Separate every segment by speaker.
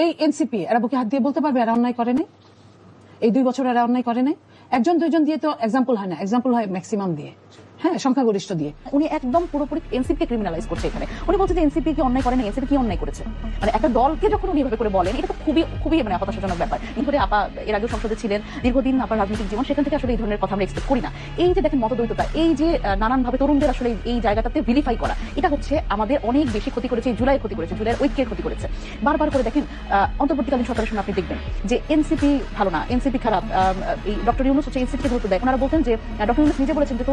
Speaker 1: এই এনসিপি এরা বুকে হাত দিয়ে বলতে পারবে এরা অন্যায় করে নাই? এই 2 বছর এরা অন্যায় করে নাই? একজন দুইজন দিয়ে তো এক্সাম্পল হয় না, এক্সাম্পল হয় ম্যাক্সিমাম দিয়ে, হ্যাঁ, সংখ্যাগরিষ্ঠ দিয়ে।
Speaker 2: উনি একদম পুরোপুরি এনসিপি ক্রিমিনালাইজ করছে এখানে। উনি বলছে যে এনসিপি কি অন্যায় করে না, এনসিপি কি অন্যায় করেছে? মানে একটা দলকে যখন উনি এভাবে করে বলেন, এটা তো খুবই খুবই মানে হতাশাজনক ব্যাপার। করে আপা এর আগে সংসদে ছিলেন, দীর্ঘদিন আপনার রাজনৈতিক জীবন, সেখান থেকে আসলে এই ধরনের কথা আমরা এক্সপেক্ট করি না। এই যে দেখেন মতদ্বৈততা, এই যে নানানভাবে তরুণদের আসলে এই জায়গাটাতে ভিলিফাই করা, এটা হচ্ছে আমাদের অনেক বেশি ক্ষতি করেছে, জুলাইয়ের ক্ষতি করেছে, জুলাইয়ের ঐক্যের ক্ষতি করেছে। বারবার করে দেখেন অন্তর্বর্তীকালীন সরকারের সময় আপনি দেখবেন যে এনসিপি ভালো না, এনসিপি খারাপ। এই ডক্টর ইউনূস হচ্ছে এনসিপিকে গুরুত্ব দেয়। ওনারা বলতেন যে ডক্টর ইউনূস নিজে বলেছেন যে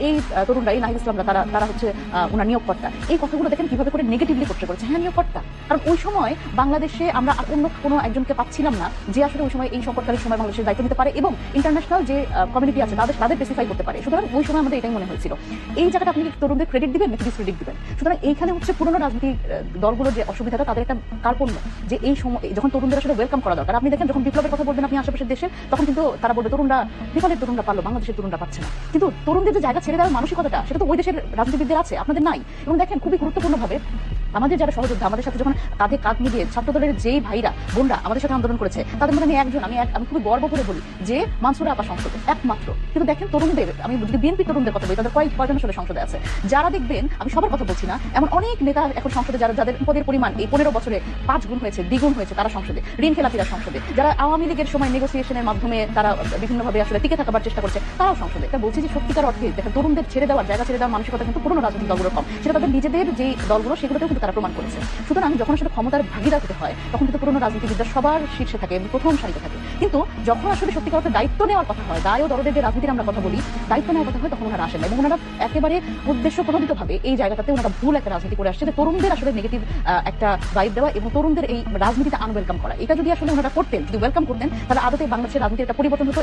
Speaker 2: এই তরুণরা, এই নাহিদ ইসলামরা, তারা হচ্ছে ওনার নিয়োগকর্তা। এই কথাগুলো দেখেন কিভাবে করে নেগেটিভলি পোর্ট্রে করেছে। হ্যাঁ, নিয়োগকর্তা। কারণ ওই সময় বাংলাদেশে আমরা অন্য কোনো একজনকে পাচ্ছিলাম না যে আসলে ওই সময় এই সংকটকালীন সময় বাংলাদেশের দায়িত্ব নিতে পারে এবং ইন্টারন্যাশনাল যে কমিউনিটি আছে তাদের স্পেসিফাই করতে পারে। সুতরাং ওই সময় আমাদের এটাই মনে হয়েছিল। এই জায়গাটা আপনি তরুণদের ক্রেডিট দিবেন নাকি ডিসক্রেডিট দিবেন? সুতরাং এইখানে হচ্ছে পুরোনো রাজনৈতিক দলগুলোর যে অসুবিধাটা, তাদের একটা কার্পণ্য যে এই সময় যখন তরুণদের আসলে ওয়েলকাম করা দরকার। আপনি দেখেন যখন বিপ্লবের কথা বলবেন আপনি আশেপাশের দেশে, তখন কিন্তু তারা বলবে নেপালের তরুণরা পারলো, বাংলাদেশের তরুণরা পাচ্ছে না। কিন্তু তরুণদের যে জায়গা ছেড়ে দেওয়ার মানসিকতাটা, সেটা তো ওই দেশের রাজনীতিবিদদের আছে, আপনাদের নাই। এবং দেখেন খুবই গুরুত্বপূর্ণভাবে আমাদের যারা সহযোদ্ধা, আমাদের সাথে যখন কাঁধে কাঁধ মিলিয়ে ছাত্রদলের যেই ভাইরা বোনরা আমাদের সাথে আন্দোলন করেছে, তাদের মধ্যে আমি খুবই গর্ব করে বলি যে মানসুরা আপা সংসদে একমাত্র। কিন্তু দেখেন তরুণদের, আমি যদি বিএনপি তরুণদের কথা বলি, তাদের কয়জন আসলে সংসদে আছে? যারা দেখবেন, আমি সবার কথা বলছি না, এমন অনেক নেতা এখন সংসদে যাদের পদের পরিমাণ এই 15 বছরে 5 গুণ হয়েছে, দ্বিগুণ হয়েছে, তারা সংসদে। ঋণ খেলাপিরা সংসদে, যারা আওয়ামী লীগের সময় নেগোসিয়েশনের মাধ্যমে তারা বিভিন্নভাবে আসলে টিকে থাকার চেষ্টা করছে, তারাও সংসদে। এটা বলছি যে সত্যিকার অর্থে দেখেন তরুণদের জায়গা ছেড়ে দেওয়ার মানসিকতা কিন্তু পুরোনো রাজনৈতিক দলগুলো কম, সেটা তাদের নিজেদের যে দলগুলো সেগুলোতেও কিন্তু তারা প্রমাণ করেছে। সুতরাং যখন আসলে ক্ষমতার ভাগিদার হতে হয়, তখন কিন্তু পুরোনো রাজনীতিবিদরা সবার শীর্ষে থাকে, প্রথম সারিতে থাকে। কিন্তু যখন আসলে সত্যিকার অর্থে দায়িত্ব নেওয়ার কথা হয়, দায় ও দরদের যে রাজনীতির আমরা কথা বলি, দায়িত্ব নেওয়ার কথা হয়, তখন ওনারা আসেন না। এবং ওনারা একেবারে উদ্দেশ্য প্রণোদিতভাবে এই জায়গাটাতে ওনারা ভুল একটা রাজনীতি করে আসছে, যে তরুণদের আসলে নেগেটিভ একটা ভাইব দেওয়া এবং তরুণদের এই রাজনীতিটা আনওয়েলকাম করা। এটা যদি আসলে ওনারা করতেন, যদি ওয়েলকাম করতেন, তাহলে আদতে বাংলাদেশের রাজনীতির একটা পরিবর্তন হতো।